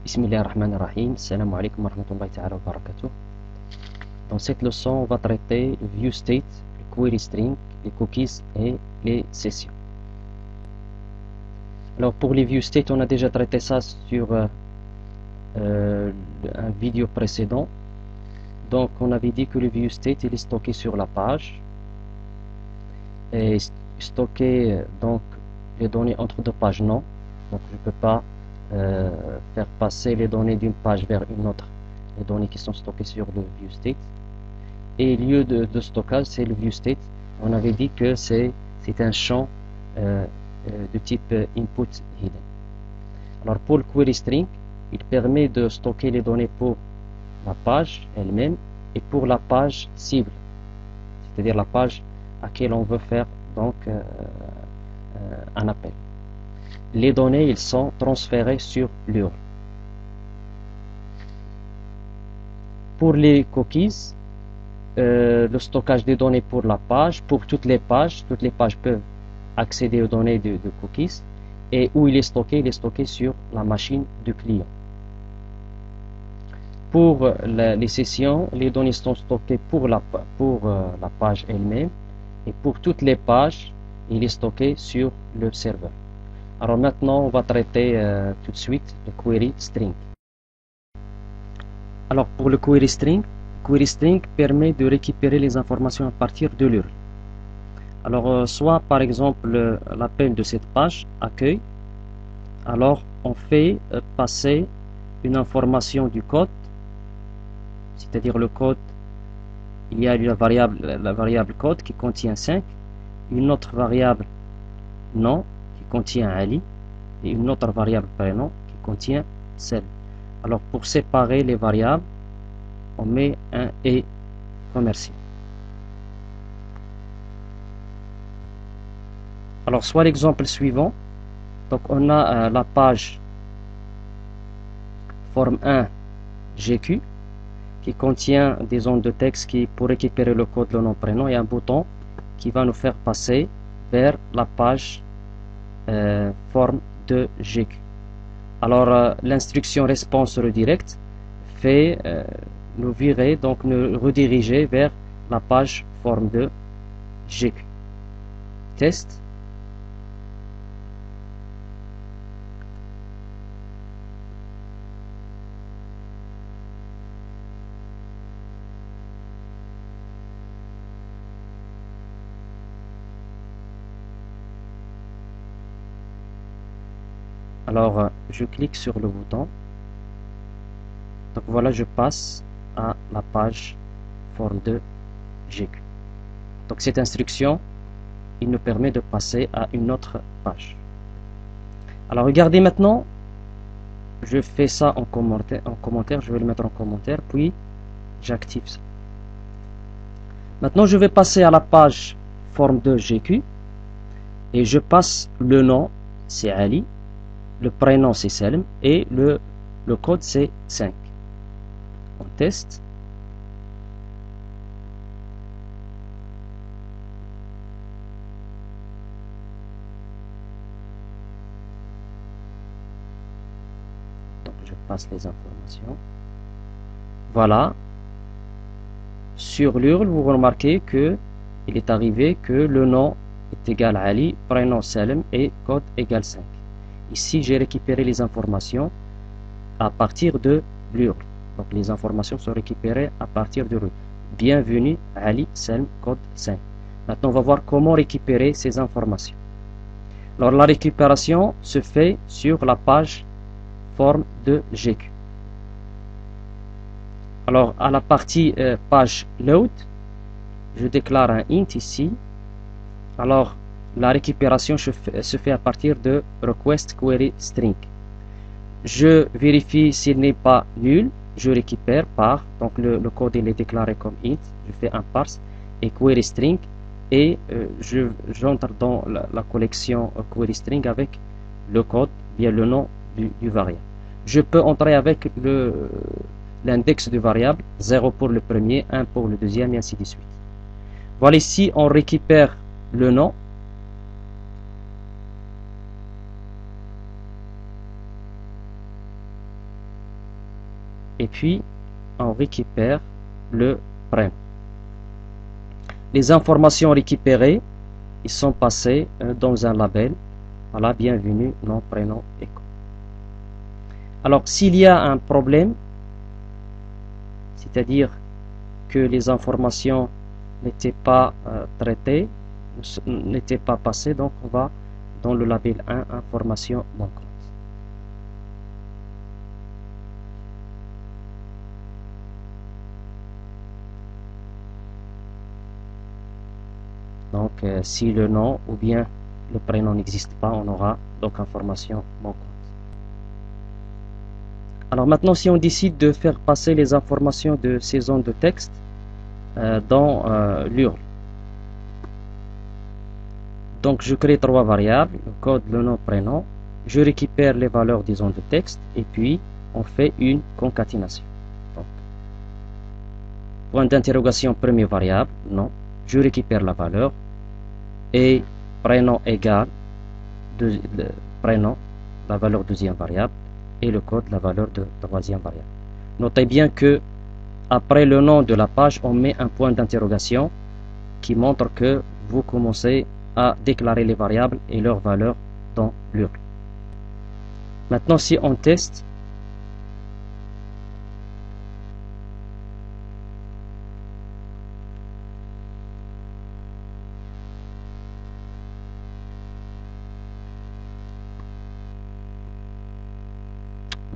Bismillahirrahmanirrahim. Assalamu alaikum wa rahmatullahi ta'ala wa barakatuh. Dans cette leçon, on va traiter le view state, le query string, les cookies et les sessions. Alors pour les view state, on a déjà traité ça sur un vidéo précédent. Donc on avait dit que le view state il est stocké sur la page et stocké donc les données entre deux pages non. Donc je ne peux pas faire passer les données d'une page vers une autre, les données qui sont stockées sur le view state. Et lieu de stockage, c'est le view state. On avait dit que c'est un champ de type input hidden. Alors pour le query string, il permet de stocker les données pour la page elle-même et pour la page cible, c'est-à-dire la page à laquelle on veut faire donc un appel. Les données, ils sont transférées sur l'URL. Pour les cookies, le stockage des données pour la page, pour toutes les pages peuvent accéder aux données de cookies. Et où il est stocké sur la machine du client. Pour les sessions, les données sont stockées pour la page elle-même. Et pour toutes les pages, il est stocké sur le serveur. Alors maintenant, on va traiter tout de suite le query string. Alors pour le query string permet de récupérer les informations à partir de l'URL. Alors soit par exemple l'appel de cette page accueil, alors on fait passer une information du code, c'est-à-dire le code, il y a la variable code qui contient 5, une autre variable nom qui contient Ali et une autre variable prénom qui contient Cell. Alors pour séparer les variables, on met un et commercial. Alors soit l'exemple suivant, donc on a la page forme 1 GQ qui contient des zones de texte qui pour récupérer le code, le nom, prénom et un bouton qui va nous faire passer vers la page forme de GQ. Alors l'instruction response redirect fait nous virer, donc nous rediriger vers la page forme de GQ. Test. Alors je clique sur le bouton, donc voilà, je passe à la page forme de GQ. Donc cette instruction, il nous permet de passer à une autre page. Alors regardez maintenant, je fais ça en commentaire, je vais le mettre en commentaire, puis j'active ça. Maintenant je vais passer à la page forme de GQ et je passe le nom, c'est Ali. Le prénom c'est Selm et le code c'est 5. On teste. Donc je passe les informations. Voilà. Sur l'URL, vous remarquez que il est arrivé que le nom est égal à Ali, prénom Selm et code égal 5. Ici, j'ai récupéré les informations à partir de l'URL. Donc, les informations sont récupérées à partir de l'URL. Bienvenue, Ali, Selm, code 5. Maintenant, on va voir comment récupérer ces informations. Alors, la récupération se fait sur la page forme de GQ. Alors, à la partie page load, je déclare un int ici. Alors, la récupération se fait à partir de request query string. Je vérifie s'il n'est pas nul, je récupère par, donc le code il est déclaré comme int, je fais un parse et query string et j'entre dans la collection query string avec le code, bien le nom du variable. Je peux entrer avec l'index du variable, 0 pour le premier, 1 pour le deuxième et ainsi de suite. Voilà, ici on récupère le nom. et puis on récupère le prénom. Les informations récupérées, ils sont passées dans un label. Voilà, bienvenue, nom, prénom, école. Alors, s'il y a un problème, c'est-à-dire que les informations n'étaient pas traitées, n'étaient pas passées, donc on va dans le label 1, information manquante. Donc, si le nom ou bien le prénom n'existe pas, on aura donc information manquante. Alors maintenant, si on décide de faire passer les informations de ces zones de texte dans l'URL, donc je crée 3 variables, le code, le nom, prénom, je récupère les valeurs des zones de texte et puis on fait une concaténation. Donc, point d'interrogation, première variable, nom, je récupère la valeur et prénom égale prénom, la valeur deuxième variable, et le code, la valeur de troisième variable. Notez bien que après le nom de la page, on met un point d'interrogation qui montre que vous commencez à déclarer les variables et leurs valeurs dans l'URL. Maintenant, si on teste,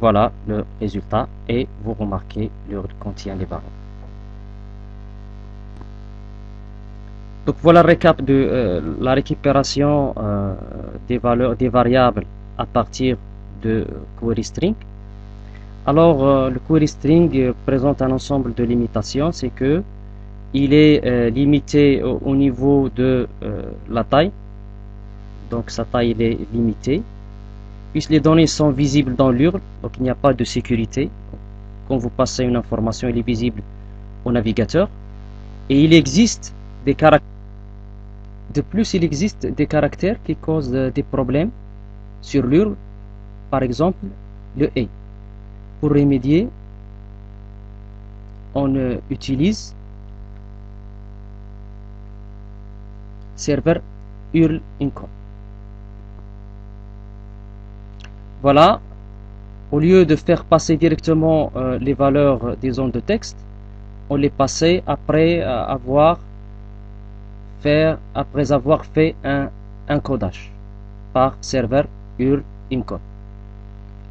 voilà le résultat et vous remarquez l'URL contient les variables. Donc voilà le récap de la récupération des valeurs des variables à partir de query string. Alors le query string présente un ensemble de limitations, c'est que il est limité au niveau de la taille, donc sa taille est limitée. Puisque les données sont visibles dans l'URL, donc il n'y a pas de sécurité. Quand vous passez une information, elle est visible au navigateur. Et il existe des caractères. De plus, il existe des caractères qui causent des problèmes sur l'URL. Par exemple, le A. Pour remédier, on utilise serveur URL income. Voilà, au lieu de faire passer directement les valeurs des zones de texte, on les passait après avoir fait un encodage par serveur URL encode.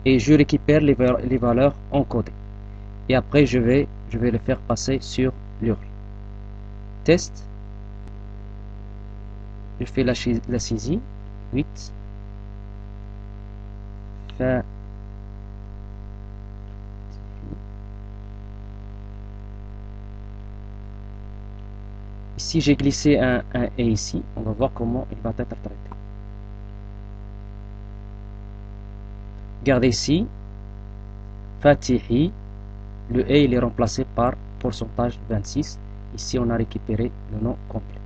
Et je récupère les valeurs encodées. Et après, je vais les faire passer sur l'URL. Test. Je fais la saisie. 8. Ici j'ai glissé un et ici, on va voir comment il va être traité. Regardez ici, Fatihi, le et il est remplacé par pourcentage 26. Ici on a récupéré le nom complet.